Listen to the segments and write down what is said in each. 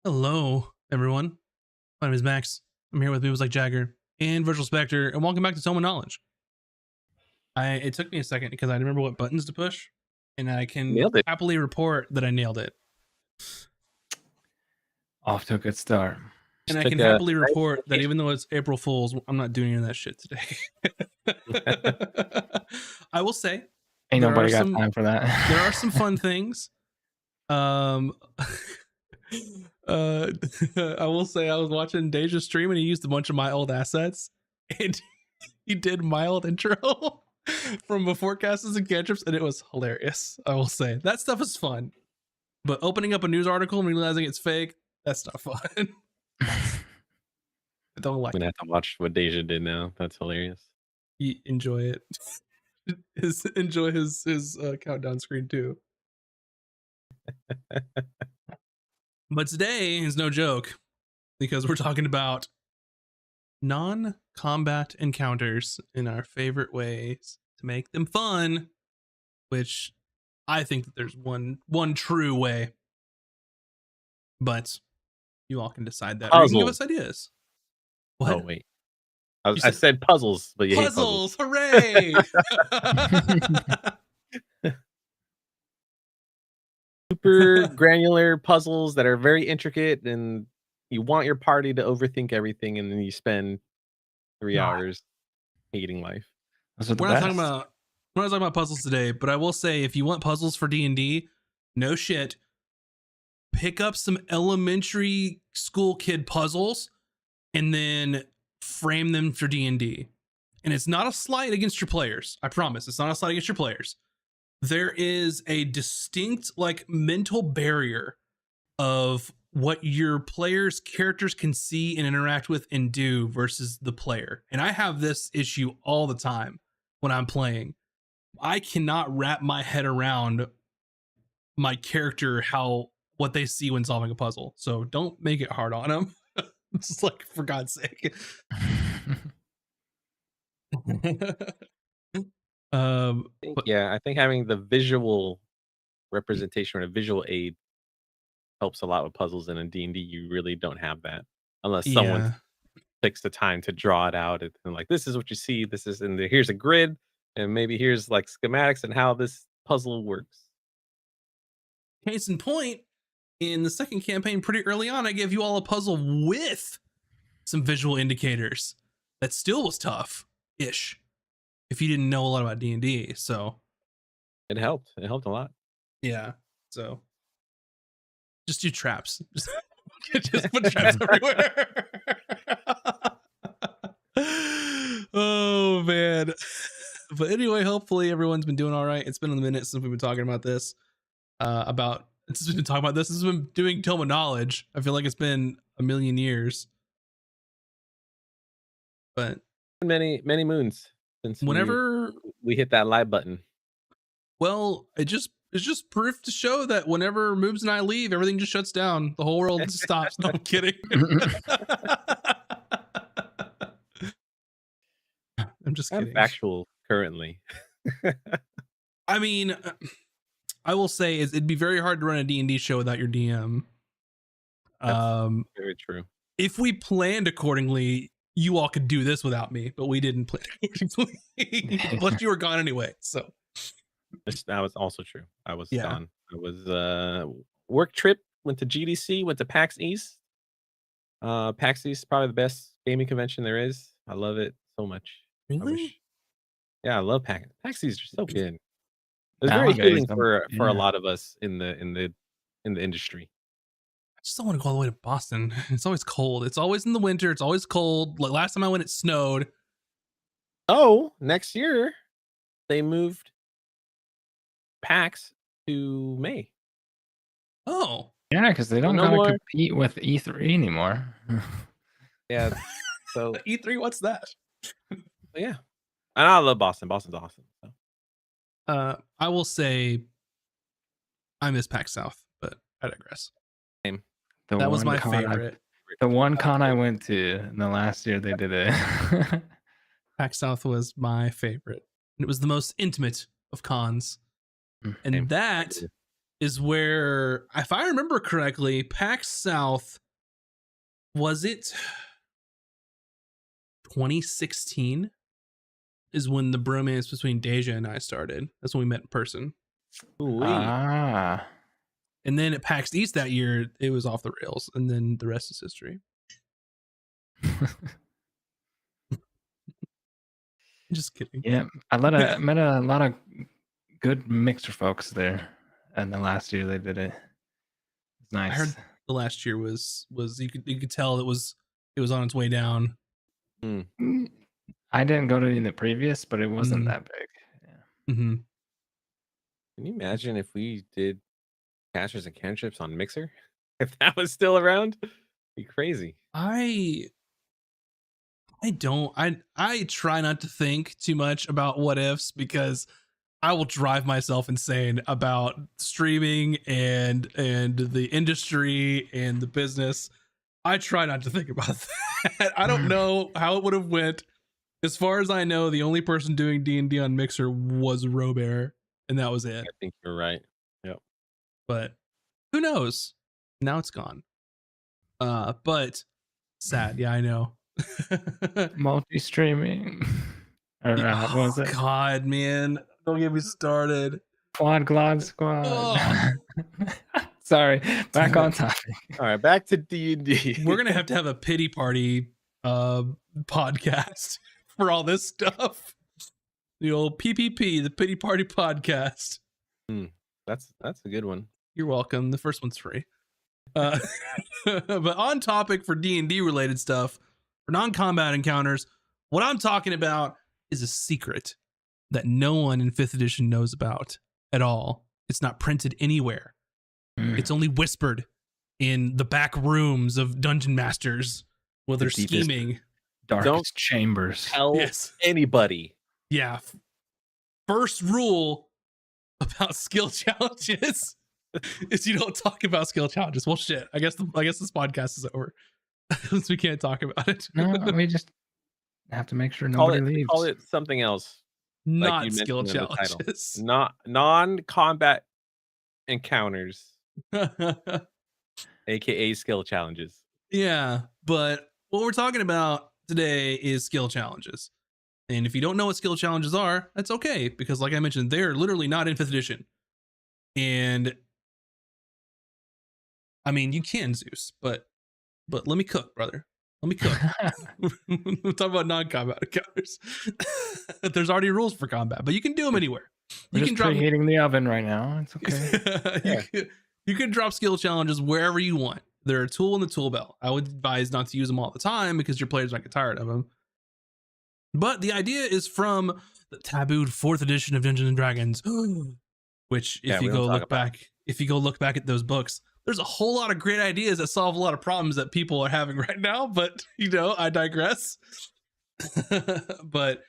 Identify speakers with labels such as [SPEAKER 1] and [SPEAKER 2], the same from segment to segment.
[SPEAKER 1] Hello, everyone. My name is Max. I'm here with Moves Like Jagger and Virtual Spectre, and welcome back to Tome Knowledge. It took me a second because I remember what buttons to push, and I can
[SPEAKER 2] Nailed it.
[SPEAKER 1] happily report that I nailed it.
[SPEAKER 3] Off to a good start.
[SPEAKER 1] And I
[SPEAKER 2] Took
[SPEAKER 1] can
[SPEAKER 2] a
[SPEAKER 1] happily
[SPEAKER 2] nice
[SPEAKER 1] report that
[SPEAKER 2] vacation.
[SPEAKER 1] even though it's April Fool's, I'm not doing any of that shit today. I will say,
[SPEAKER 3] Ain't
[SPEAKER 1] there
[SPEAKER 3] nobody
[SPEAKER 1] are
[SPEAKER 3] got
[SPEAKER 1] some-
[SPEAKER 3] time for that.
[SPEAKER 1] there are some fun things. I will say I was watching Deja's stream and he used a bunch of my old assets and he did my old intro from before Castles and Cantrips and it was hilarious. I will say that stuff is fun, but opening up a news article and realizing it's fake, that's not fun. I don't like
[SPEAKER 2] I'm gonna
[SPEAKER 1] it.
[SPEAKER 2] have to watch what Deja did now. That's hilarious.
[SPEAKER 1] You enjoy it. Enjoy his countdown screen too. But today is no joke because we're talking about non-combat encounters in our favorite ways to make them fun, which I think that there's one true way, but you all can decide that. Or you can give us ideas. What?
[SPEAKER 2] Oh wait, I said puzzles, but you hate puzzles.
[SPEAKER 1] Hooray!
[SPEAKER 2] Super granular puzzles that are very intricate, and you want your party to overthink everything, and then you spend 3 hours hating life.
[SPEAKER 3] Those are the
[SPEAKER 1] We're not
[SPEAKER 3] best.
[SPEAKER 1] talking about puzzles today, but I will say if you want puzzles for D&D, no shit, pick up some elementary school kid puzzles and then frame them for D&D. And it's not a slight against your players. I promise. It's not a slight against your players. There is a distinct like mental barrier of what your players' characters can see and interact with and do versus the player. And I have this issue all the time when I'm playing. I cannot wrap my head around my character, what they see when solving a puzzle. So don't make it hard on them. It's like, for God's sake.
[SPEAKER 2] I think having the visual representation or a visual aid helps a lot with puzzles. And in D&D, you really don't have that unless someone takes the time to draw it out and like, this is what you see. This is here's a grid, and maybe here's like schematics and how this puzzle works.
[SPEAKER 1] Case in point, in the second campaign, pretty early on, I gave you all a puzzle with some visual indicators that still was tough-ish if you didn't know a lot about D&D. So
[SPEAKER 2] it helped. It helped a lot.
[SPEAKER 1] Yeah. So just do traps. Just put traps everywhere. Oh man. But anyway, hopefully everyone's been doing all right. It's been a minute since we've been talking about this. Since we've been talking about this. This has been doing Tome Knowledge. I feel like it's been a million years. But
[SPEAKER 2] many moons since
[SPEAKER 1] whenever
[SPEAKER 2] we hit that live button.
[SPEAKER 1] Well, it's just proof to show that whenever Moobs and I leave, everything just shuts down. The whole world stops. No, I'm kidding. I'm just kidding.
[SPEAKER 2] Factual currently.
[SPEAKER 1] I mean, I will say it'd be very hard to run a D&D show without your DM.
[SPEAKER 2] That's very true.
[SPEAKER 1] If we planned accordingly, you all could do this without me, but we didn't plan accordingly. Plus, you were gone anyway, so.
[SPEAKER 2] That was also true. I was gone. I was work trip, went to GDC, went to PAX East. PAX East is probably the best gaming convention there is. I love it so much.
[SPEAKER 1] Really?
[SPEAKER 2] I love PAX. PAX East are so good. It's very healing for a lot of us in the industry.
[SPEAKER 1] I just don't want to go all the way to Boston. It's always cold. It's always in the winter. It's always cold. Like last time I went, it snowed.
[SPEAKER 2] Oh, next year they moved PAX to May.
[SPEAKER 1] Oh.
[SPEAKER 3] Yeah, because they don't gotta compete with E3 anymore.
[SPEAKER 2] Yeah. So
[SPEAKER 1] E3, what's that?
[SPEAKER 2] Yeah. And I love Boston. Boston's awesome. So.
[SPEAKER 1] I will say I miss PAX South, but I digress.
[SPEAKER 2] Same.
[SPEAKER 1] That was my favorite.
[SPEAKER 3] The one con I went to in the last year they did it.
[SPEAKER 1] PAX South was my favorite. It was the most intimate of cons. And that is where, if I remember correctly, PAX South, was it 2016 is when the bromance between Deja and I started. That's when we met in person.
[SPEAKER 3] Ah.
[SPEAKER 1] And then at PAX East that year, it was off the rails, and then the rest is history. Just kidding.
[SPEAKER 3] Yeah, I met a lot of good mixer folks there, and the last year they did it. It's nice.
[SPEAKER 1] I heard the last year was you could tell it was on its way down.
[SPEAKER 3] I didn't go to the previous, but it wasn't that big. Yeah.
[SPEAKER 1] Mm-hmm.
[SPEAKER 2] Can you imagine if we did Casters and Cantrips on Mixer? If that was still around, it'd be crazy.
[SPEAKER 1] I try not to think too much about what ifs, because I will drive myself insane about streaming and the industry and the business. I try not to think about that. I don't know how it would have went. As far as I know, the only person doing D&D on Mixer was Robert, and that was it.
[SPEAKER 2] I think you're right. Yep.
[SPEAKER 1] But who knows? Now it's gone. But sad. Yeah, I know.
[SPEAKER 3] Multi-streaming. Or what was it?
[SPEAKER 1] God, man. Don't get me started.
[SPEAKER 3] Glod Squad. Oh. Sorry. Back on topic.
[SPEAKER 2] All right, back to D&D.
[SPEAKER 1] We're going to have a pity party podcast for all this stuff. The old PPP, the pity party podcast.
[SPEAKER 2] That's a good one.
[SPEAKER 1] You're welcome. The first one's free. But on topic for D&D related stuff, for non-combat encounters, what I'm talking about is a secret that no one in 5th edition knows about at all. It's not printed anywhere. It's only whispered in the back rooms of dungeon masters while they're scheming.
[SPEAKER 3] Darkest chambers.
[SPEAKER 2] Tell anybody.
[SPEAKER 1] Yeah. First rule about skill challenges is you don't talk about skill challenges. Well, shit. I guess this podcast is over since we can't talk about it.
[SPEAKER 3] No, we just have to make sure nobody leaves.
[SPEAKER 2] Call it something else.
[SPEAKER 1] Not
[SPEAKER 2] like
[SPEAKER 1] skill challenges.
[SPEAKER 2] Not non-combat encounters. AKA skill challenges.
[SPEAKER 1] Yeah, but what we're talking about today is skill challenges. And if you don't know what skill challenges are, that's okay, because like I mentioned, they're literally not in 5th edition. And I mean, you can, Zeus, but let me cook, brother. Let me cook. We'll talk about non-combat encounters. There's already rules for combat, but you can do them anywhere.
[SPEAKER 3] You can drop preheating the oven right now. It's okay.
[SPEAKER 1] You can drop skill challenges wherever you want. They're a tool in the tool belt. I would advise not to use them all the time because your players might get tired of them. But the idea is from the tabooed 4th edition of Dungeons and Dragons, which if you go look back at those books, there's a whole lot of great ideas that solve a lot of problems that people are having right now. But I digress. But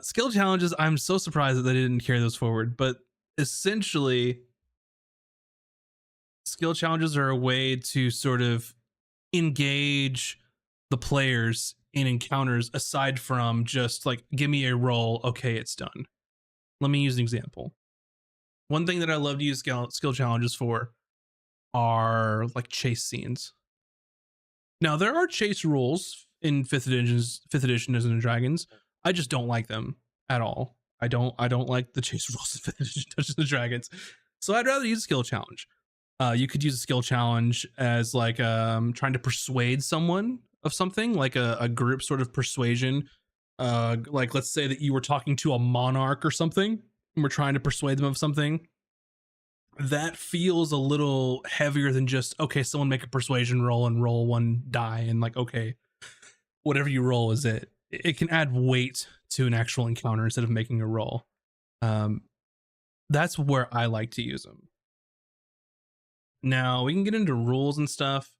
[SPEAKER 1] skill challenges, I'm so surprised that they didn't carry those forward. But essentially, skill challenges are a way to sort of engage the players in encounters aside from just like, give me a roll, okay, it's done. Let me use an example. One thing that I love to use skill challenges for are like chase scenes. Now, there are chase rules in 5th edition Dungeons and Dragons. I just don't like them at all. I don't like the chase rules in 5th edition Dungeons and Dragons. So I'd rather use a skill challenge. You could use a skill challenge as like trying to persuade someone of something, like a group sort of persuasion. Like let's say that you were talking to a monarch or something and we're trying to persuade them of something. That feels a little heavier than just, okay, someone make a persuasion roll and roll one die and like, okay, whatever you roll is it. It can add weight to an actual encounter instead of making a roll. That's where I like to use them. Now we can get into rules and stuff.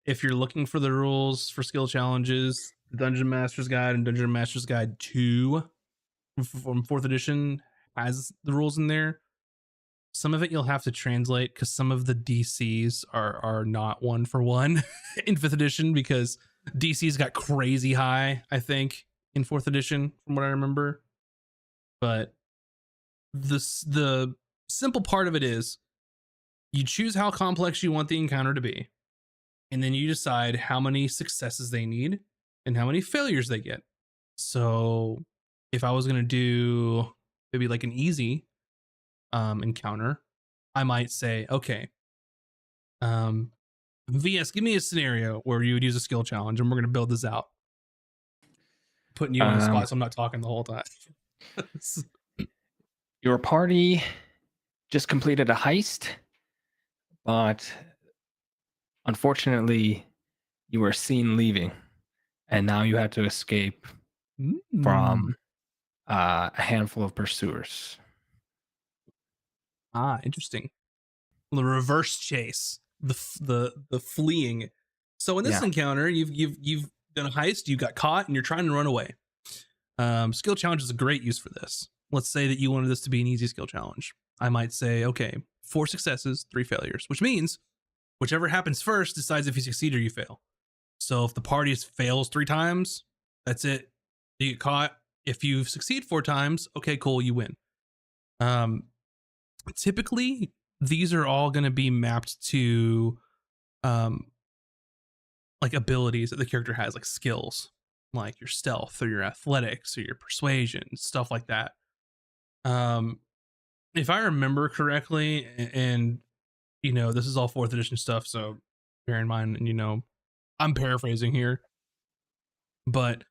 [SPEAKER 1] If you're looking for the rules for skill challenges, the Dungeon Master's Guide and Dungeon Master's Guide 2 from 4th edition has the rules in there. Some of it you'll have to translate because some of the DCs are not 1-for-1 in 5th edition because DCs got crazy high, I think, in 4th edition from what I remember. But the simple part of it is you choose how complex you want the encounter to be, and then you decide how many successes they need and how many failures they get. So if I was going to do maybe like an easy encounter, I might say, okay, VS, give me a scenario where you would use a skill challenge, and we're going to build this out. Putting you on the spot, so I'm not talking the whole time.
[SPEAKER 3] Your party just completed a heist, but unfortunately, you were seen leaving, and now you have to escape from a handful of pursuers.
[SPEAKER 1] Interesting. The reverse chase, the fleeing. So in this encounter, you've done a heist, you got caught, and you're trying to run away. Skill challenge is a great use for this. Let's say that you wanted this to be an easy skill challenge. I might say, okay, 4 successes, 3 failures, which means whichever happens first decides if you succeed or you fail. So if the party fails 3 times, that's it. You get caught. If you succeed 4 times, okay, cool, you win. Typically, these are all going to be mapped to like abilities that the character has, like skills, like your stealth or your athletics or your persuasion, stuff like that. If I remember correctly, and you know, this is all 4th edition stuff, so bear in mind, and you know, I'm paraphrasing here, but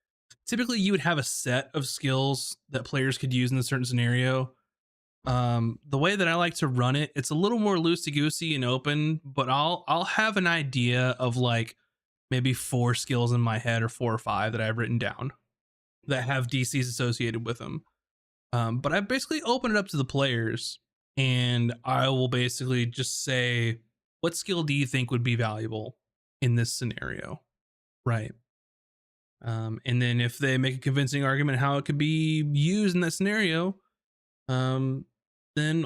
[SPEAKER 1] typically you would have a set of skills that players could use in a certain scenario. The way that I like to run it, it's a little more loosey-goosey and open, but I'll have an idea of like maybe 4 skills in my head, or 4 or 5 that I've written down that have DCs associated with them. But I basically open it up to the players, and I will basically just say, what skill do you think would be valuable in this scenario? Right. And then if they make a convincing argument how it could be used in that scenario, then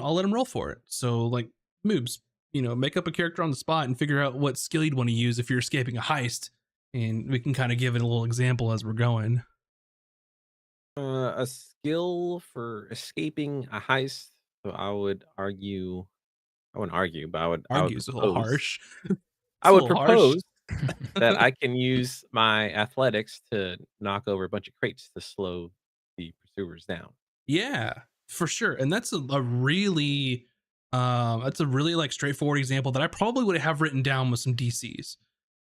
[SPEAKER 1] I'll let them roll for it. So like moves, you know, make up a character on the spot and figure out what skill you'd want to use if you're escaping a heist. And we can kind of give it a little example as we're going.
[SPEAKER 2] A skill for escaping a heist. So I wouldn't argue, but
[SPEAKER 1] Argue is a little harsh.
[SPEAKER 2] I would propose that I can use my athletics to knock over a bunch of crates to slow the pursuers down.
[SPEAKER 1] Yeah, for sure. And that's a really like straightforward example that I probably would have written down with some DCs.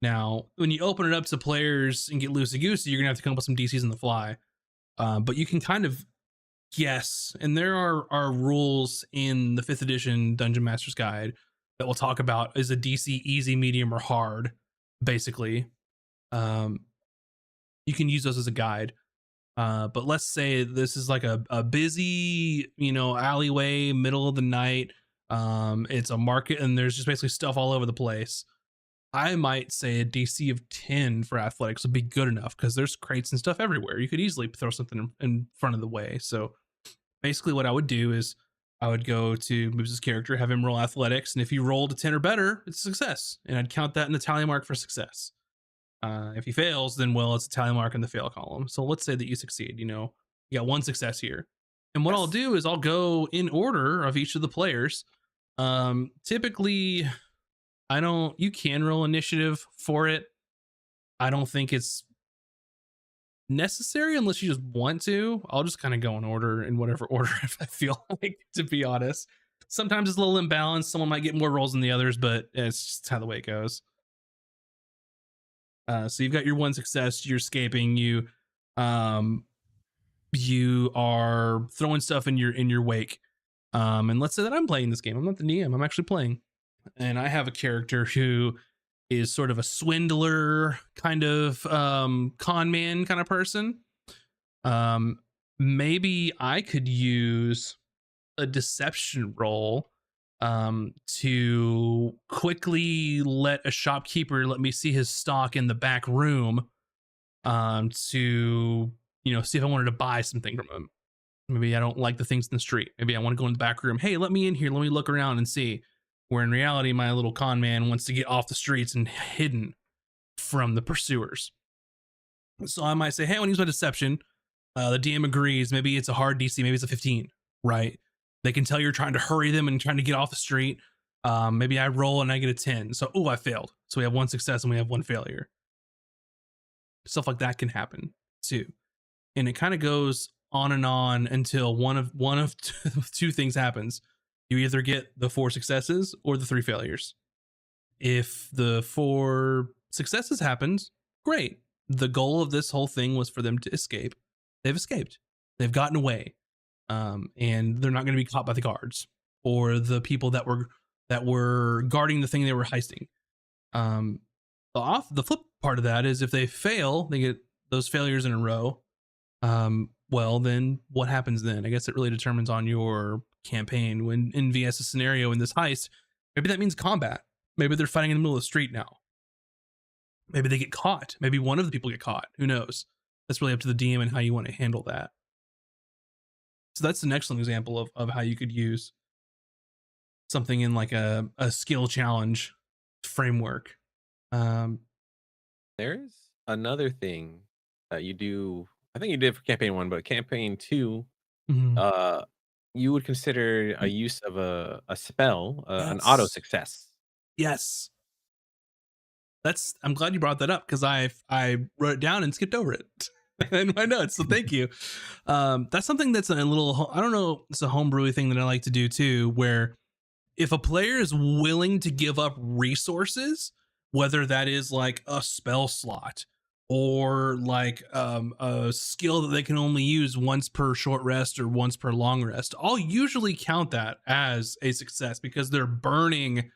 [SPEAKER 1] Now, when you open it up to players and get loosey-goosey, you're gonna have to come up with some DCs on the fly. But you can kind of guess, and there are rules in the 5th edition Dungeon Master's Guide that will talk about is a DC easy, medium, or hard, basically. You can use those as a guide. But let's say this is like a busy, you know, alleyway, middle of the night. It's a market and there's just basically stuff all over the place. I might say a DC of 10 for athletics would be good enough because there's crates and stuff everywhere. You could easily throw something in front of the way. So basically what I would do is I would go to Moves' character, have him roll athletics, and if he rolled a 10 or better, it's a success. And I'd count that in the tally mark for success. If he fails, then well, it's a tally mark in the fail column. So let's say that you succeed, you know, you got 1 success here. And what I'll do is I'll go in order of each of the players. Typically, you can roll initiative for it. I don't think it's necessary unless you just want to. I'll just kind of go in order in whatever order if I feel like, to be honest. Sometimes it's a little imbalanced. Someone might get more rolls than the others, but it's just how the way it goes. So you've got your 1 success, you're escaping, you are throwing stuff in your wake. And let's say that I'm playing this game. I'm not the DM, I'm actually playing. And I have a character who is sort of a swindler, kind of con man kind of person. Maybe I could use a deception roll to quickly let a shopkeeper let me see his stock in the back room, to, you know, see if I wanted to buy something from him. Maybe I don't like the things in the street. Maybe I want to go in the back room. Hey, let me in here. Let me look around and see. Where in reality, my little con man wants to get off the streets and hidden from the pursuers. So I might say, hey, I want to use my deception. The DM agrees. Maybe it's a hard DC. Maybe it's a 15, right? They can tell you're trying to hurry them and trying to get off the street. Maybe I roll and I get a 10. So, I failed. So we have 1 success and we have 1 failure. Stuff like that can happen too. And it kind of goes on and on until one of two things happens. You either get the 4 successes or the 3 failures. If the 4 successes happened, great. The goal of this whole thing was for them to escape. They've escaped. They've gotten away. And they're not going to be caught by the guards or the people that were guarding the thing they were heisting. The flip part of that is if they fail, they get those failures in a row. Well, then what happens then? I guess it really determines on your campaign. When in VS's scenario in this heist, maybe that means combat. Maybe they're fighting in the middle of the street now. Maybe they get caught. Maybe one of the people get caught. Who knows? That's really up to the DM and how you want to handle that. So that's an excellent example of how you could use something in like a skill challenge framework.
[SPEAKER 2] There's another thing that you do. I think you did for campaign 1, but campaign 2, you would consider a use of a spell, an auto success.
[SPEAKER 1] Yes. I'm glad you brought that up because I wrote it down and skipped over it in my notes. So thank you. That's something that's a little, I don't know, it's a homebrewy thing that I like to do too, where if a player is willing to give up resources, whether that is like a spell slot or like a skill that they can only use once per short rest or once per long rest, I'll usually count that as a success because they're burning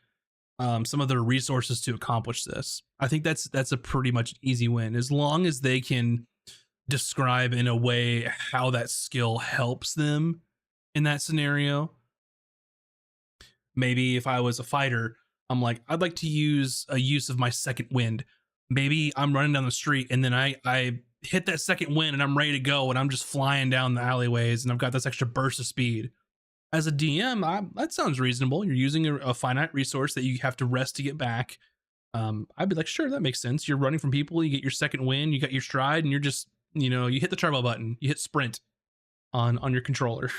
[SPEAKER 1] some of their resources to accomplish this. I think that's a pretty much easy win as long as they can describe in a way how that skill helps them in that scenario. Maybe if I was a fighter, I'm like, I'd like to use a use of my second wind. Maybe I'm running down the street and then I hit that second wind and I'm ready to go and I'm just flying down the alleyways and I've got this extra burst of speed. As a DM, that sounds reasonable. You're using a finite resource that you have to rest to get back. I'd be like, sure, that makes sense. You're running from people, you get your second wind, you got your stride, and you're just, you hit the turbo button, you hit sprint on your controller,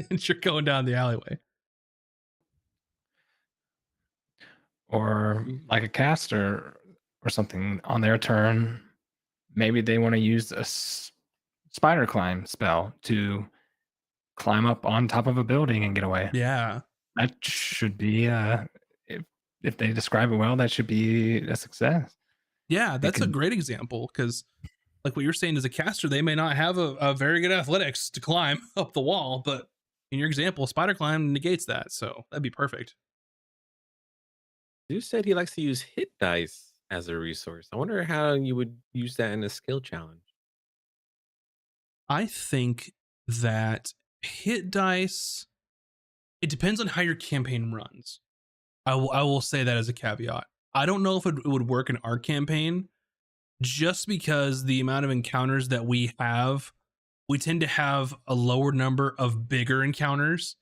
[SPEAKER 1] and you're going down the alleyway.
[SPEAKER 3] Or like a caster or something on their turn, maybe they want to use a spider climb spell to climb up on top of a building and get away.
[SPEAKER 1] Yeah,
[SPEAKER 3] that should be if they describe it well, that should be a success.
[SPEAKER 1] Yeah, that's a great example because like what you're saying as a caster, they may not have a very good athletics to climb up the wall, but in your example, spider climb negates that, so that'd be perfect.
[SPEAKER 2] You said he likes to use hit dice as a resource. I wonder how you would use that in a skill challenge.
[SPEAKER 1] I think that hit dice, it depends on how your campaign runs. I will say that as a caveat. I don't know if it would work in our campaign just because the amount of encounters that we have, we tend to have a lower number of bigger encounters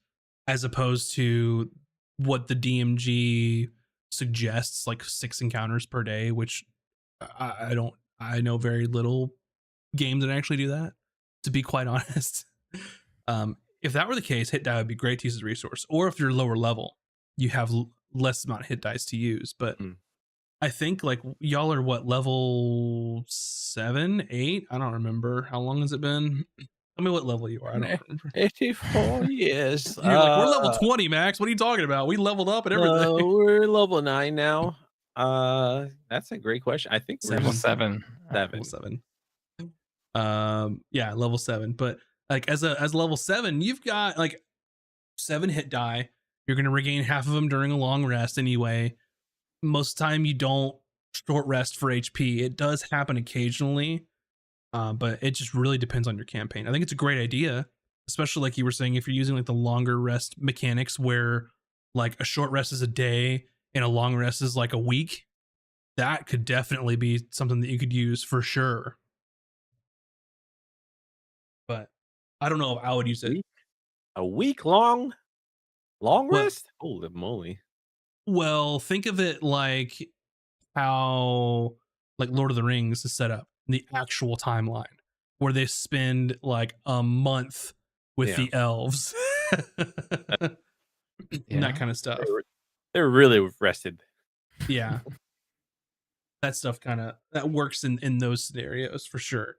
[SPEAKER 1] as opposed to what the DMG suggests, like 6 encounters per day, which I know very little games that actually do that, to be quite honest. If that were the case, hit die would be great to use as a resource. Or if you're lower level, you have less amount of hit dice to use. But I think like y'all are what, level 7, 8? I don't remember. How long has it been? Tell me what level you are. I don't remember.
[SPEAKER 2] 84 years.
[SPEAKER 1] You're like, we're level 20, Max. What are you talking about? We leveled up and everything.
[SPEAKER 2] We're level 9 now. That's a great question. I think
[SPEAKER 3] level 7.
[SPEAKER 1] Level 7. Yeah, level 7. But like as level 7, you've got like 7 hit die. You're gonna regain half of them during a long rest anyway. Most of the time you don't short rest for HP. It does happen occasionally, but it just really depends on your campaign. I think it's a great idea, especially like you were saying, if you're using like the longer rest mechanics where like a short rest is a day and a long rest is like a week. That could definitely be something that you could use for sure. But I don't know if I would use it.
[SPEAKER 2] A week long rest? Holy moly.
[SPEAKER 1] Well, think of it like how like Lord of the Rings is set up, the actual timeline, where they spend like a month with the elves And that kind of stuff.
[SPEAKER 2] They're really rested.
[SPEAKER 1] Yeah. That stuff that works in those scenarios for sure.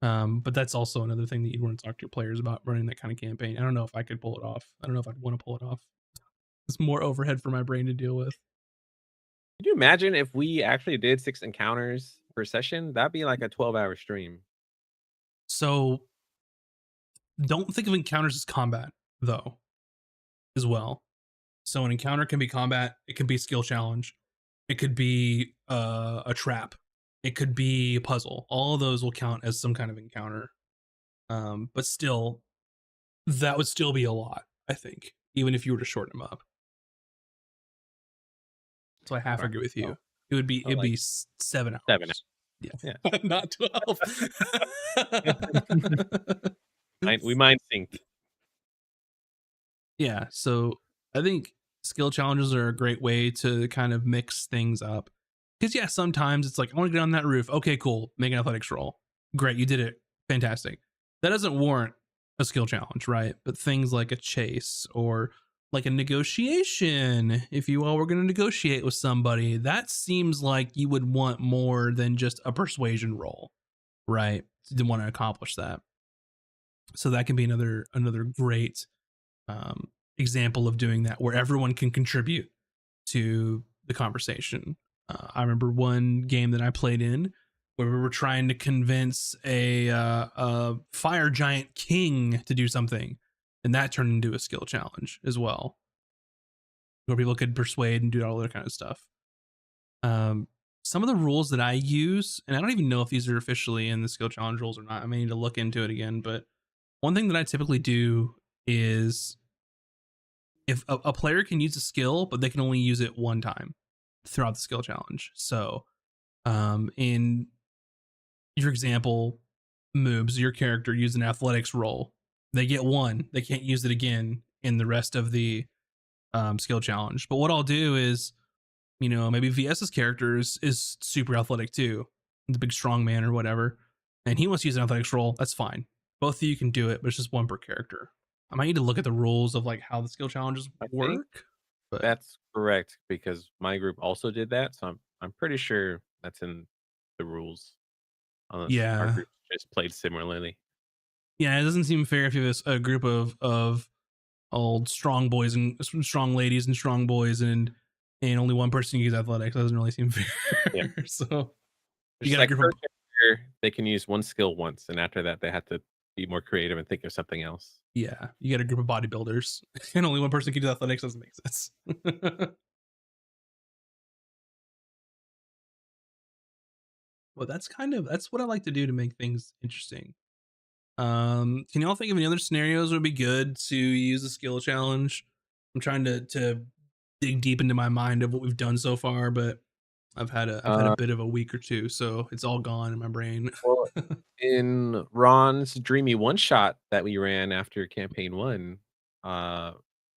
[SPEAKER 1] But that's also another thing that you'd want to talk to your players about running that kind of campaign. I don't know if I could pull it off. I don't know if I'd want to pull it off. It's more overhead for my brain to deal with.
[SPEAKER 2] Could you imagine if we actually did 6 encounters per session? That'd be like a 12-hour stream.
[SPEAKER 1] So don't think of encounters as combat, though, as well. So an encounter can be combat. It can be a skill challenge. It could be a trap. It could be a puzzle. All of those will count as some kind of encounter. But still, that would still be a lot, I think, even if you were to shorten them up. So I half agree with you. It'd be 7 hours.
[SPEAKER 2] 7 hours.
[SPEAKER 1] Yeah. Not 12.
[SPEAKER 2] We mind synced.
[SPEAKER 1] Yeah, so I think skill challenges are a great way to kind of mix things up. Because yeah, sometimes it's like, I want to get on that roof. Okay, cool. Make an athletics roll. Great, you did it. Fantastic. That doesn't warrant a skill challenge, right? But things like a chase or like a negotiation, if you all were going to negotiate with somebody, that seems like you would want more than just a persuasion roll, right? To want to accomplish that. So that can be another great example of doing that, where everyone can contribute to the conversation. I remember one game that I played in where we were trying to convince a fire giant king to do something, and that turned into a skill challenge as well, where people could persuade and do all that kind of stuff. Some of the rules that I use, and I don't even know if these are officially in the skill challenge rules or not. I may need to look into it again, but one thing that I typically do is, if a player can use a skill, but they can only use it one time throughout the skill challenge. So, in your example, Moobs, your character used an athletics roll. They get one. They can't use it again in the rest of the skill challenge. But what I'll do is, maybe VS's character is super athletic too, the big strong man or whatever, and he wants to use an athletics roll. That's fine. Both of you can do it, but it's just one per character. I might need to look at the rules of like how the skill challenges work. But
[SPEAKER 2] that's correct, because my group also did that, so I'm pretty sure that's in the rules. Unless our group just played similarly.
[SPEAKER 1] Yeah, it doesn't seem fair if you have a group of old strong boys and strong ladies and strong boys, and only one person uses athletics. That doesn't really seem fair. Yeah. So
[SPEAKER 2] you got a group of, they can use one skill once, and after that they have to be more creative and think of something else.
[SPEAKER 1] Yeah, you got a group of bodybuilders and only one person can do athletics. Doesn't make sense. Well, that's what I like to do to make things interesting. Can y'all think of any other scenarios would be good to use a skill challenge? I'm trying to dig deep into my mind of what we've done so far, but I've had a bit of a week or two, so it's all gone in my brain.
[SPEAKER 2] Well, in Ron's dreamy one shot that we ran after campaign 1, I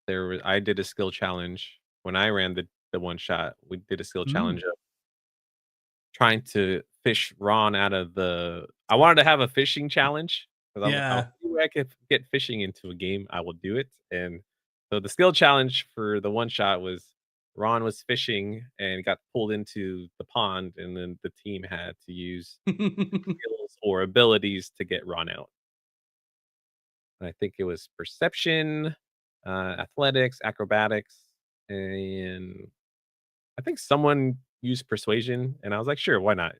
[SPEAKER 2] did a skill challenge when I ran the one shot. We did a skill challenge of trying to fish Ron out of the. I wanted to have a fishing challenge, because I see I could get fishing into a game. I will do it. And so the skill challenge for the one shot was Ron was fishing and got pulled into the pond, and then the team had to use skills or abilities to get Ron out. And I think it was perception, athletics, acrobatics, and I think someone used persuasion, and I was like, sure, why not?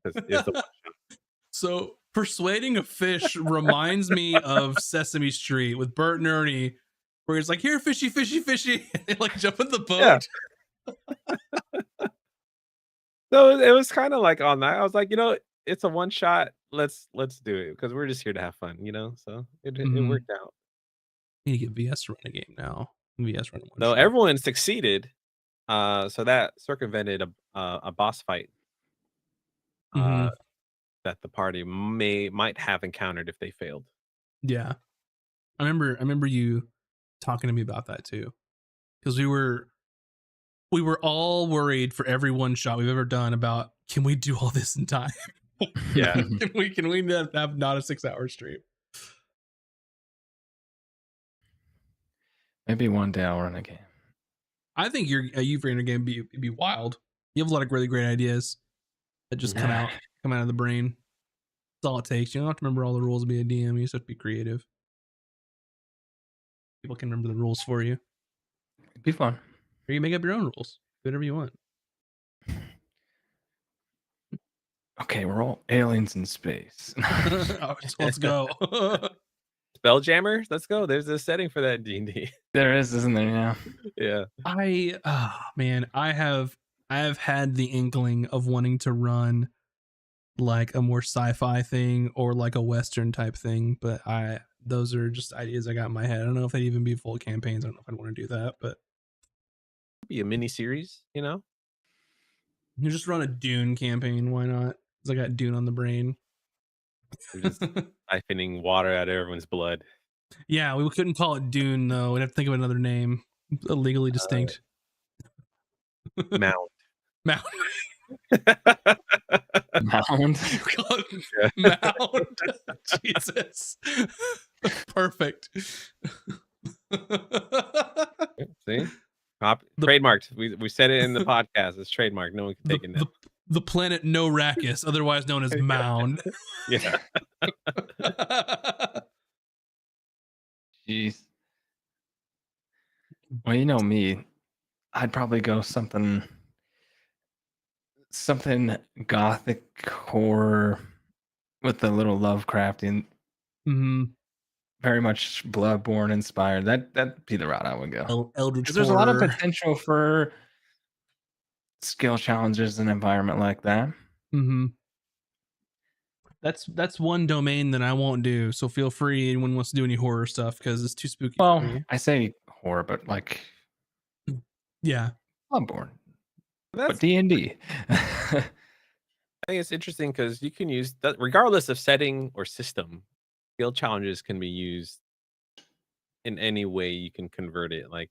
[SPEAKER 2] Because it's the one shot.
[SPEAKER 1] So persuading a fish reminds me of Sesame Street with Bert and Ernie, where it's like, here, fishy, fishy, fishy, and they like jump in the boat.
[SPEAKER 2] Yeah. So it was kind of like on that. I was like, it's a one shot. Let's do it, because we're just here to have fun, So it worked out.
[SPEAKER 1] I need to get VS to run a game now. VS running one.
[SPEAKER 2] So everyone succeeded. So that circumvented a boss fight that the party might have encountered if they failed.
[SPEAKER 1] Yeah, I remember you talking to me about that too, because we were all worried for every one shot we've ever done about, can we do all this in time?
[SPEAKER 2] Yeah,
[SPEAKER 1] can we have not a 6-hour stream?
[SPEAKER 3] Maybe one day I'll run a game.
[SPEAKER 1] I think your game be wild. You have a lot of really great ideas that just come out of the brain. That's all it takes. You don't have to remember all the rules to be a DM. You just have to be creative. People can remember the rules for you.
[SPEAKER 3] It'd be fun.
[SPEAKER 1] Or you make up your own rules. Do whatever you want.
[SPEAKER 3] Okay, we're all aliens in space.
[SPEAKER 1] Let's go.
[SPEAKER 2] Spelljammer, let's go. There's a setting for that D&D.
[SPEAKER 3] There is, isn't there? Yeah.
[SPEAKER 2] Yeah.
[SPEAKER 1] I have had the inkling of wanting to run like a more sci-fi thing or like a Western type thing, but those are just ideas I got in my head. I don't know if they'd even be full campaigns. I don't know if I'd want to do that, but
[SPEAKER 2] be a mini series, you know?
[SPEAKER 1] You just run a Dune campaign, why not? Because I got Dune on the brain.
[SPEAKER 2] We're just siphoning water out of everyone's blood.
[SPEAKER 1] Yeah, we couldn't call it Dune though. We'd have to think of another name. Legally distinct.
[SPEAKER 2] Mount.
[SPEAKER 1] Mount.
[SPEAKER 3] Mound.
[SPEAKER 1] Mound. Jesus. Perfect.
[SPEAKER 2] See? Trademarked. We said it in the podcast. It's trademarked. No one can take it now.
[SPEAKER 1] The planet Norakis, otherwise known as Mound.
[SPEAKER 2] Yeah.
[SPEAKER 3] Jeez. Well, you know me. I'd probably go something gothic horror with a little Lovecraftian. Very much Bloodborne inspired. That'd be the route I would go.
[SPEAKER 1] Eldritch
[SPEAKER 3] There's a lot of potential for skill challenges in an environment like that.
[SPEAKER 1] That's one domain that I won't do. So feel free, anyone wants to do any horror stuff, because it's too spooky.
[SPEAKER 3] Well,
[SPEAKER 1] for me.
[SPEAKER 3] I say horror, but like,
[SPEAKER 1] yeah,
[SPEAKER 3] Bloodborne, but D&D.
[SPEAKER 2] I think it's interesting because you can use that regardless of setting or system. Skill challenges can be used in any way you can convert it. Like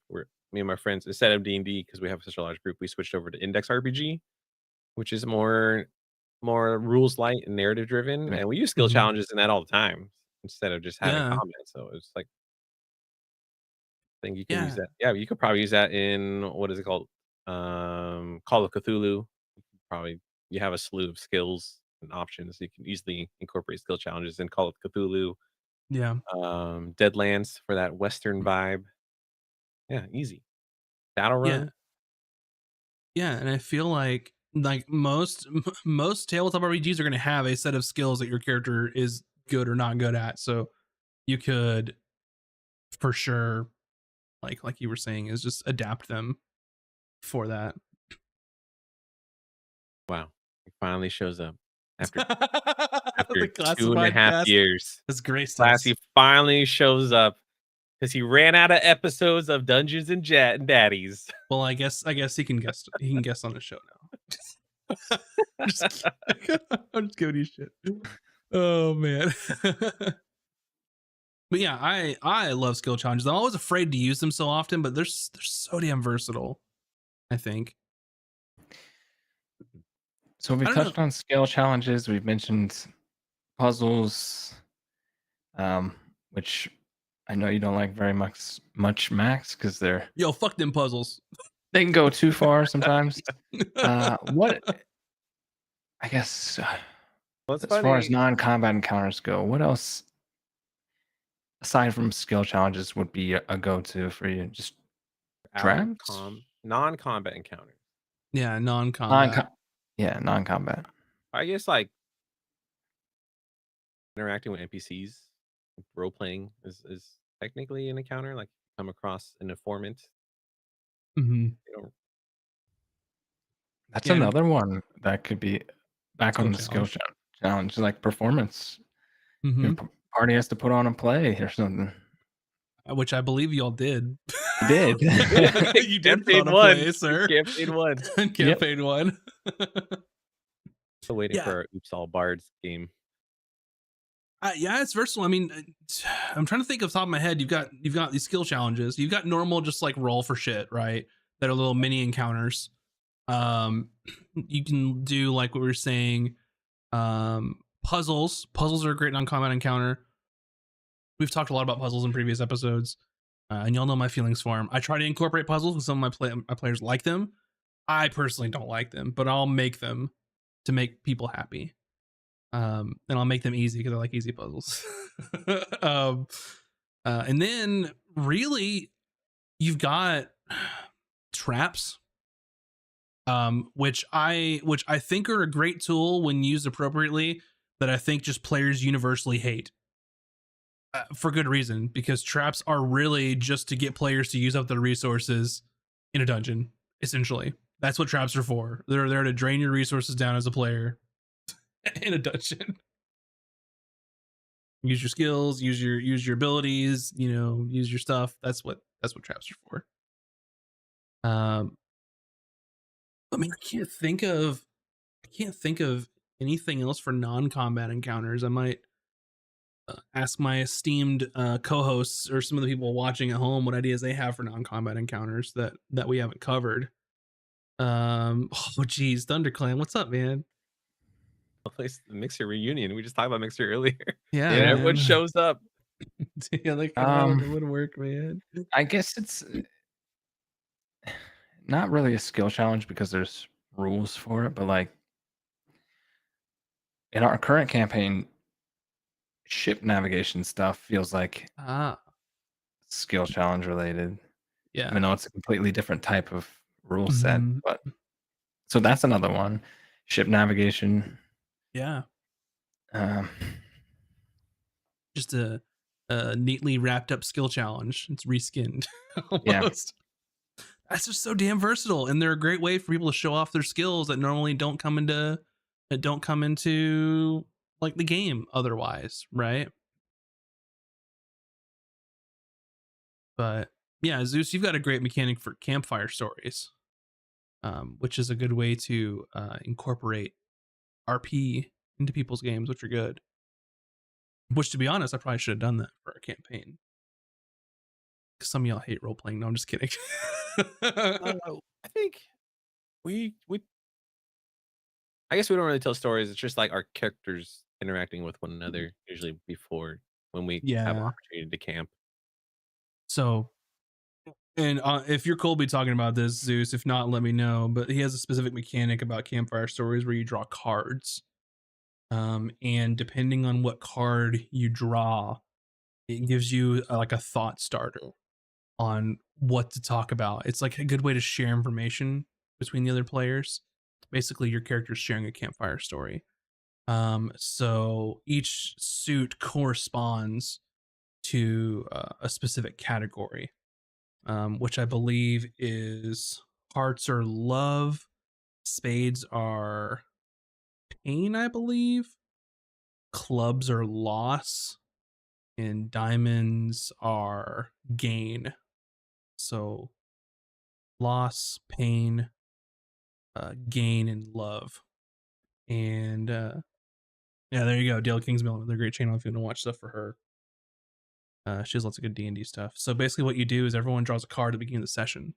[SPEAKER 2] me and my friends, instead of D&D, because we have such a large group, we switched over to Index RPG, which is more rules light and narrative driven, and we use skill challenges in that all the time instead of just having combat. So it's like, I think you can use that. Yeah, you could probably use that in what is it called? Call of Cthulhu. You have a slew of skills and options. You can easily incorporate skill challenges in Call of Cthulhu.
[SPEAKER 1] Yeah.
[SPEAKER 2] Deadlands for that Western vibe. Yeah, easy. Shadowrun.
[SPEAKER 1] Yeah, and I feel like most tabletop RPGs are going to have a set of skills that your character is good or not good at. So you could, for sure, like you were saying, is just adapt them for that.
[SPEAKER 2] Wow, he finally shows up after
[SPEAKER 1] 2.5
[SPEAKER 2] years.
[SPEAKER 1] That's great.
[SPEAKER 2] Classy finally shows up because he ran out of episodes of Dungeons and Daddies.
[SPEAKER 1] Well, I guess he can guest. He can guest on the show now. I'm just giving you shit. Oh man. But yeah, I love skill challenges. I'm always afraid to use them so often, but they're so damn versatile, I think.
[SPEAKER 3] So we touched on skill challenges. We've mentioned puzzles, which I know you don't like very much, Max, because they're
[SPEAKER 1] fuck them puzzles.
[SPEAKER 3] They can go too far sometimes. What? I guess as far as non-combat encounters go, what else aside from skill challenges would be a go-to for you? Just traps?
[SPEAKER 2] Non-combat encounters.
[SPEAKER 1] Yeah, non-combat.
[SPEAKER 3] Non-combat.
[SPEAKER 2] I guess like interacting with NPCs, role playing is technically an encounter. Like come across an informant.
[SPEAKER 3] That's another one that could be back on the skill challenge, like performance. Your party has to put on a play or something.
[SPEAKER 1] Which I believe y'all did.
[SPEAKER 3] You did.
[SPEAKER 1] You did put on a play, sir.
[SPEAKER 2] Campaign one.
[SPEAKER 1] Campaign one.
[SPEAKER 2] Still waiting for our Oops All Bards game.
[SPEAKER 1] Yeah, it's versatile. I mean, I'm trying to think off the top of my head. You've got these skill challenges. You've got normal, just like roll for shit, right? That are little mini encounters. You can do like what we were saying. Puzzles. Puzzles are a great non-combat encounter. We've talked a lot about puzzles in previous episodes. and y'all know my feelings for them. I try to incorporate puzzles with some of my players like them. I personally don't like them, but I'll make them to make people happy. And I'll make them easy because I like easy puzzles. And then really, you've got traps, which I think are a great tool when used appropriately, that I think just players universally hate. For good reason, because traps are really just to get players to use up their resources in a dungeon. Essentially, that's what traps are for. They're there to drain your resources down as a player in a dungeon. Use your skills, use your abilities, use your stuff. That's what traps are for. I mean, I can't think of anything else for non-combat encounters. I might ask my esteemed co-hosts or some of the people watching at home what ideas they have for non-combat encounters that we haven't covered. Oh geez, ThunderClan, what's up, man?
[SPEAKER 2] Place the Mixer reunion. We just talked about Mixer earlier.
[SPEAKER 1] Yeah,
[SPEAKER 2] and everyone shows up.
[SPEAKER 1] Yeah, they come out of the woodwork, man.
[SPEAKER 3] I guess it's not really a skill challenge because there's rules for it, but like in our current campaign, ship navigation stuff feels like skill challenge related.
[SPEAKER 1] Yeah,
[SPEAKER 3] even though it's a completely different type of rule set. But so that's another one. Ship navigation.
[SPEAKER 1] Yeah. Just a neatly wrapped up skill challenge. It's reskinned. Almost. Yeah. That's just so damn versatile, and they're a great way for people to show off their skills that normally don't come into like the game otherwise, right? But yeah, Zeus, you've got a great mechanic for campfire stories, which is a good way to incorporate RP into people's games, which are good. Which, to be honest, I probably should have done that for our campaign. Some of y'all hate role playing. No, I'm just kidding.
[SPEAKER 2] I think I guess we don't really tell stories. It's just like our characters interacting with one another, usually before when we have an opportunity to camp.
[SPEAKER 1] So, and if you're Colby talking about this, Zeus, if not, let me know. But he has a specific mechanic about campfire stories where you draw cards. And depending on what card you draw, it gives you like a thought starter on what to talk about. It's like a good way to share information between the other players. Basically, your character's sharing a campfire story. So each suit corresponds to a specific category, which I believe is hearts are love, spades are pain, I believe, clubs are loss, and diamonds are gain. So loss, pain, gain, and love. And yeah, there you go. Dale Kingsmill, another great channel if you want to watch stuff for her. She has lots of good D&D stuff. So basically what you do is everyone draws a card at the beginning of the session.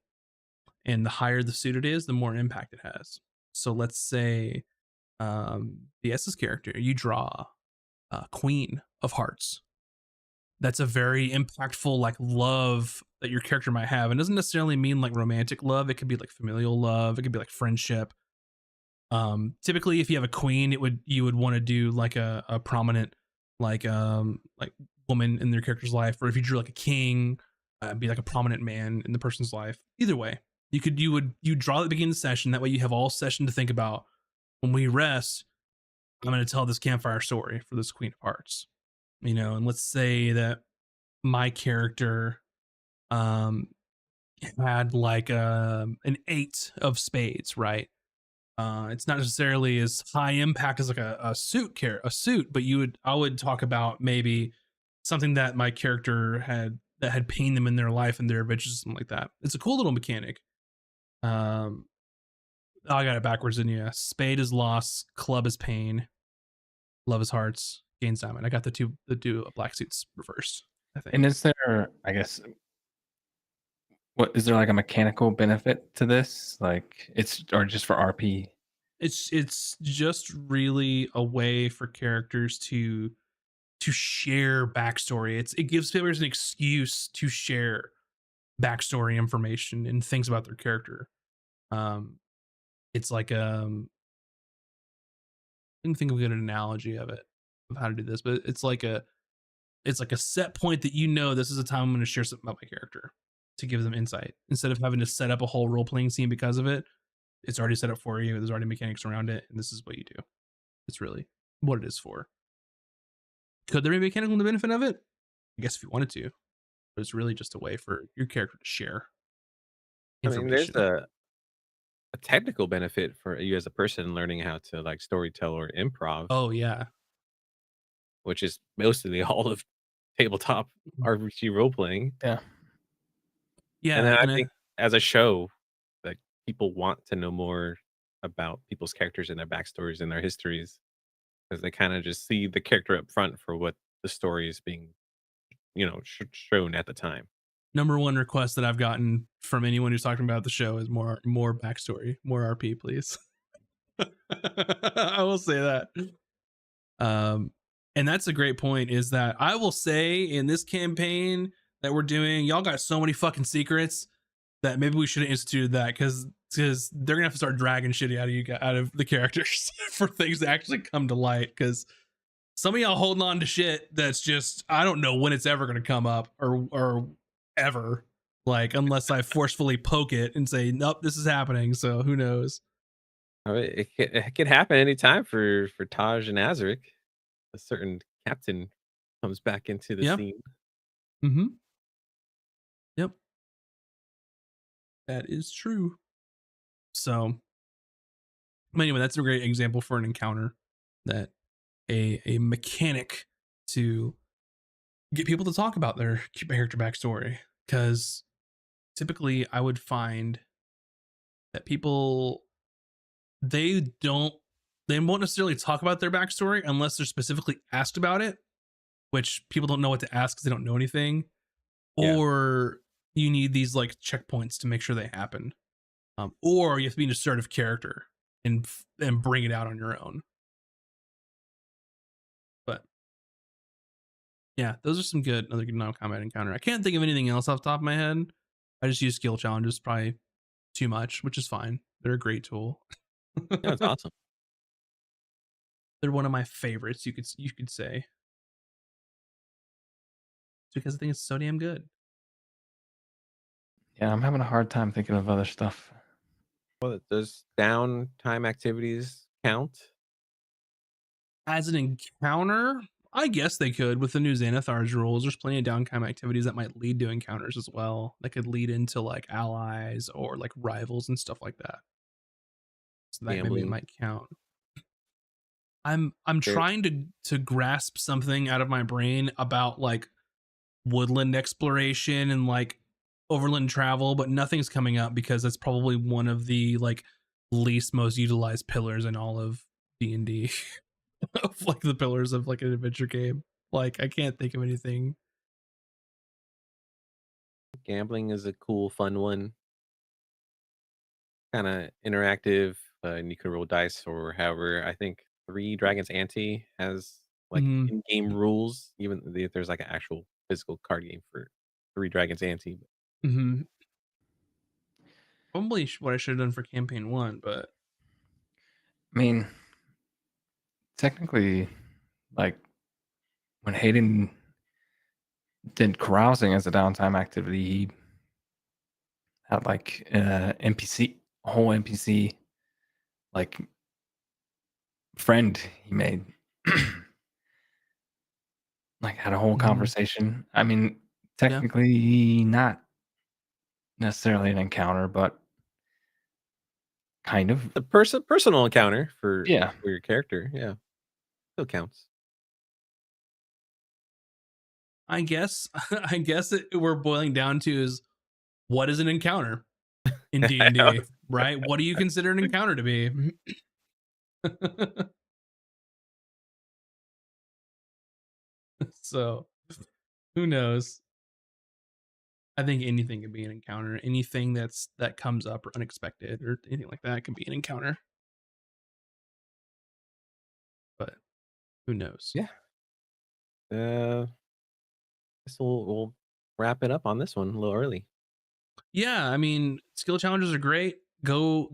[SPEAKER 1] And the higher the suit it is, the more impact it has. So let's say the S's character, you draw Queen of Hearts. That's a very impactful like love that your character might have. And it doesn't necessarily mean like romantic love. It could be like familial love. It could be like friendship. Typically if you have a queen, you would want to do like a prominent like woman in their character's life, or if you drew like a king, be like a prominent man in the person's life. Either way, you draw at the beginning of the session. That way you have all session to think about. When we rest, I'm going to tell this campfire story for this Queen of Hearts, and let's say that my character had like an 8 of spades, right? It's not necessarily as high impact as like a suit, but I would talk about maybe something that my character had pained them in their life and their adventures, something like that. It's a cool little mechanic. I got it backwards in you. Spade is loss, club is pain, love is hearts, gains diamond. I got the two black suits reversed, I think.
[SPEAKER 3] And is there, I guess, what is there like a mechanical benefit to this? Like or just for RP?
[SPEAKER 1] It's just really a way for characters to share backstory. It gives players an excuse to share backstory information and things about their character. It's like I didn't think of a good analogy of it, of how to do this, but it's like a set point that this is a time I'm going to share something about my character to give them insight instead of having to set up a whole role playing scene because of it. It's already set up for you. There's already mechanics around it, and this is what you do. It's really what it is for. Could there be a mechanical benefit of it? I guess if you wanted to, but it's really just a way for your character to share information.
[SPEAKER 2] I mean, there's a technical benefit for you as a person learning how to like storytell or improv,
[SPEAKER 1] Oh yeah,
[SPEAKER 2] which is mostly all of tabletop RPG role playing.
[SPEAKER 3] Yeah.
[SPEAKER 2] And then I think as a show, like people want to know more about people's characters and their backstories and their histories because they kind of just see the character up front for what the story is being, shown at the time.
[SPEAKER 1] number one request that I've gotten from anyone who's talking about the show is more backstory, more RP, please. I will say that. And that's a great point, is that I will say in this campaign that we're doing, y'all got so many fucking secrets that maybe we should have instituted that, because they're gonna have to start dragging shit out of the characters for things to actually come to light, because some of y'all holding on to shit that's just, I don't know when it's ever gonna come up or ever, like, unless I forcefully poke it and say, nope, this is happening. So who knows?
[SPEAKER 2] I mean, it could happen anytime for Taj and Azric. A certain captain comes back into the scene.
[SPEAKER 1] Mm-hmm. Yep. That is true. So anyway, that's a great example for an encounter, that a mechanic to get people to talk about their character backstory. Because typically I would find that people, they won't necessarily talk about their backstory unless they're specifically asked about it, which people don't know what to ask because they don't know anything.
[SPEAKER 2] Yeah.
[SPEAKER 1] Or you need these like checkpoints to make sure they happen. Or you have to be an assertive character and bring it out on your own. But yeah, those are some another good non-combat encounter. I can't think of anything else off the top of my head. I just use skill challenges probably too much, which is fine. They're a great tool.
[SPEAKER 2] Yeah, that's awesome.
[SPEAKER 1] They're one of my favorites, you could say. It's because I think it's so damn good.
[SPEAKER 3] Yeah, I'm having a hard time thinking of other stuff.
[SPEAKER 2] Well, does downtime activities count?
[SPEAKER 1] As an encounter, I guess they could. With the new Xanathar's rules, there's plenty of downtime activities that might lead to encounters as well. That could lead into like allies or like rivals and stuff like that. So that maybe it might count. I'm trying to grasp something out of my brain about like woodland exploration and like overland travel, but nothing's coming up because that's probably one of the like least most utilized pillars in all of D&D. Of like the pillars of like an adventure game. Like I can't think of anything.
[SPEAKER 2] Gambling is a cool, fun one. Kind of interactive, and you can roll dice or however. I think Three Dragons Ante has like in-game rules, even if there's like an actual physical card game for Three Dragons Ante.
[SPEAKER 1] Mm-hmm. Probably what I should have done for campaign 1, but
[SPEAKER 3] I mean, technically, like when Hayden did carousing as a downtime activity, he had like a whole NPC like friend he made. Like had a whole conversation. I mean, technically not necessarily an encounter, but kind of
[SPEAKER 2] a personal encounter for
[SPEAKER 3] your
[SPEAKER 2] character. Yeah, still counts.
[SPEAKER 1] I guess we're boiling down to is, what is an encounter in D&D, right? What do you consider an encounter to be? So who knows? I think anything can be an encounter. Anything that comes up or unexpected or anything like that can be an encounter. But who knows?
[SPEAKER 2] Yeah. Guess we'll wrap it up on this one a little early.
[SPEAKER 1] Yeah, I mean, skill challenges are great. Go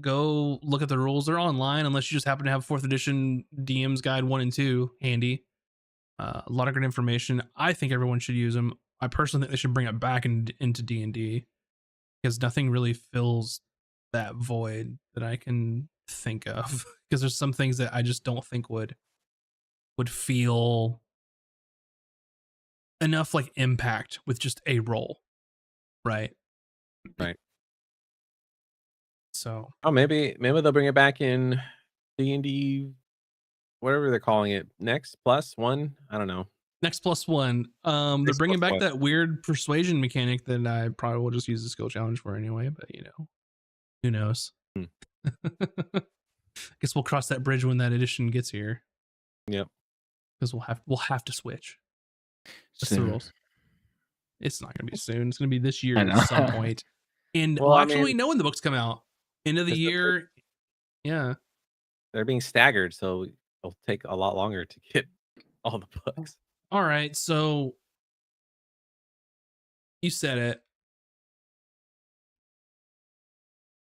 [SPEAKER 1] look at the rules. They're online unless you just happen to have 4th edition DM's Guide 1 and 2 handy. A lot of good information. I think everyone should use them. I personally think they should bring it back into D&D because nothing really fills that void that I can think of. Because there's some things that I just don't think would feel enough like impact with just a roll, right?
[SPEAKER 2] Right.
[SPEAKER 1] So,
[SPEAKER 2] oh, maybe they'll bring it back in D&D, whatever they're calling it, next plus one. I don't know.
[SPEAKER 1] Next plus one. They're bringing back that weird persuasion mechanic that I probably will just use the skill challenge for anyway. But who knows? Guess we'll cross that bridge when that edition gets here.
[SPEAKER 2] Yep.
[SPEAKER 1] Because we'll have to switch. That's the rules. It's not gonna be soon. It's gonna be this year at some point. And well, actually, we know when the books come out. End of the year. Yeah.
[SPEAKER 2] They're being staggered, so it'll take a lot longer to get all the books.
[SPEAKER 1] All right, so you said it.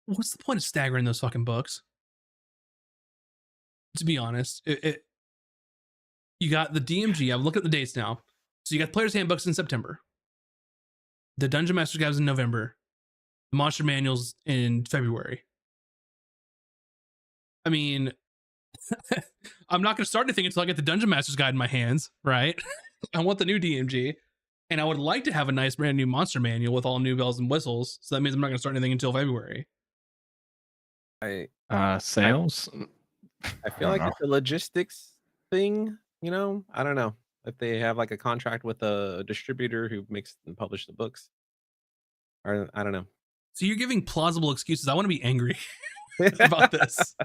[SPEAKER 1] What's the point of staggering those fucking books? To be honest, you got the DMG. I'm looking at the dates now. So you got Player's Handbooks in September. The Dungeon Master's Guides in November. The Monster Manuals in February. I mean, I'm not going to start anything until I get the Dungeon Master's Guide in my hands, right? I want the new DMG. And I would like to have a nice brand new Monster Manual with all new bells and whistles. So that means I'm not going to start anything until February.
[SPEAKER 3] Sales?
[SPEAKER 2] I feel like it's a logistics thing, I don't know if they have like a contract with a distributor who makes and publish the books, or I don't know.
[SPEAKER 1] So you're giving plausible excuses. I want to be angry about this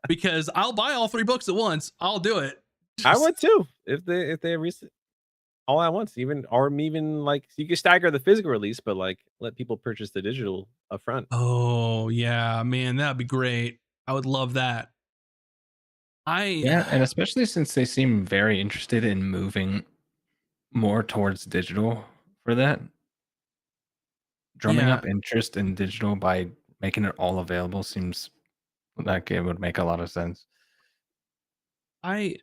[SPEAKER 1] because I'll buy all 3 books at once. I'll do it.
[SPEAKER 2] I would too if they recent all at once, even like so you can stagger the physical release, but like let people purchase the digital up front.
[SPEAKER 1] Oh yeah, man, that'd be great. I would love that.
[SPEAKER 3] Yeah, and especially since they seem very interested in moving more towards digital for that. Drumming up interest in digital by making it all available seems like it would make a lot of sense.
[SPEAKER 1] I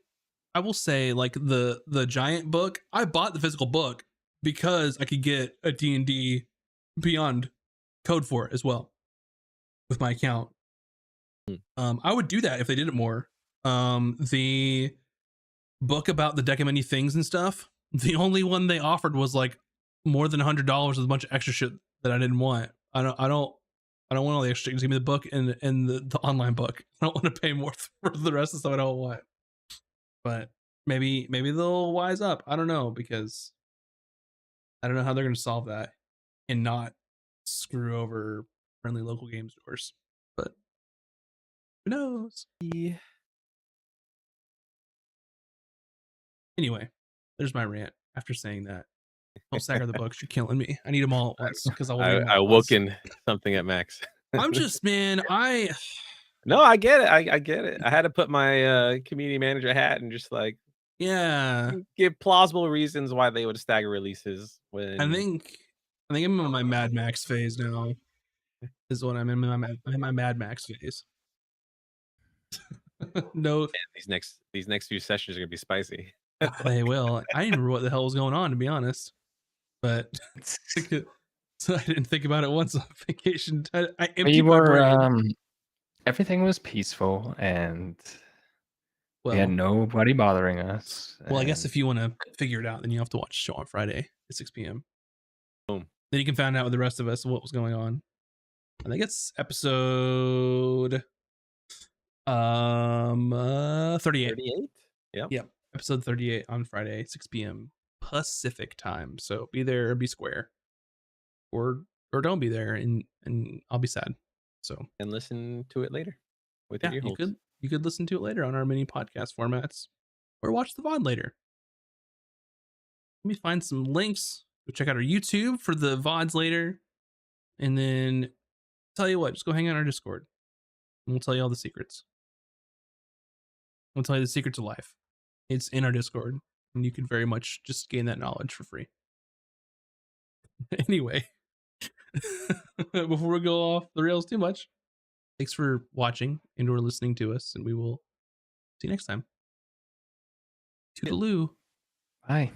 [SPEAKER 1] will say, like the giant book, I bought the physical book because I could get a D&D Beyond code for it as well with my account. I would do that if they did it more. The book about the deck of many things and stuff, the only one they offered was like more than $100 with a bunch of extra shit that I didn't want. I don't want all the extra. Just give me the book and the online book. I don't want to pay more for the rest of the stuff I don't want. But maybe they'll wise up. I don't know, because I don't know how they're going to solve that and not screw over friendly local game stores. But who knows?
[SPEAKER 2] Yeah.
[SPEAKER 1] Anyway, there's my rant. After saying that, don't stagger the books. You're killing me. I need them all at once because
[SPEAKER 2] I woken something at Max.
[SPEAKER 1] I'm just, man.
[SPEAKER 2] No, I get it. I get it. I had to put my community manager hat and just like give plausible reasons why they would stagger releases. When
[SPEAKER 1] I think I'm in my Mad Max phase now. Is what I'm in my Mad Max phase. No,
[SPEAKER 2] man, these next few sessions are gonna be spicy.
[SPEAKER 1] They will. I didn't remember what the hell was going on, to be honest. But so I didn't think about it once on vacation. I emptied my brain.
[SPEAKER 3] Everything was peaceful and we had nobody bothering us.
[SPEAKER 1] Well, I guess if you want to figure it out, then you have to watch the show on Friday at 6 p.m.
[SPEAKER 2] Boom.
[SPEAKER 1] Then you can find out with the rest of us what was going on. I think it's episode 38.
[SPEAKER 2] 38?
[SPEAKER 1] Yep. Episode 38 on Friday, 6 p.m. Pacific time. So be there or be square. Or don't be there and I'll be sad. So
[SPEAKER 2] and listen to it later with your ear holes.
[SPEAKER 1] You could listen to it later on our mini podcast formats or watch the VOD later. Let me find some links. Go check out our YouTube for the VODs later. And then tell you what, just go hang out on our Discord. And we'll tell you all the secrets. We'll tell you the secrets of life. It's in our Discord. And you can very much just gain that knowledge for free. Anyway, before we go off the rails too much, thanks for watching and or listening to us, and we will see you next time. Toodaloo.
[SPEAKER 3] Bye.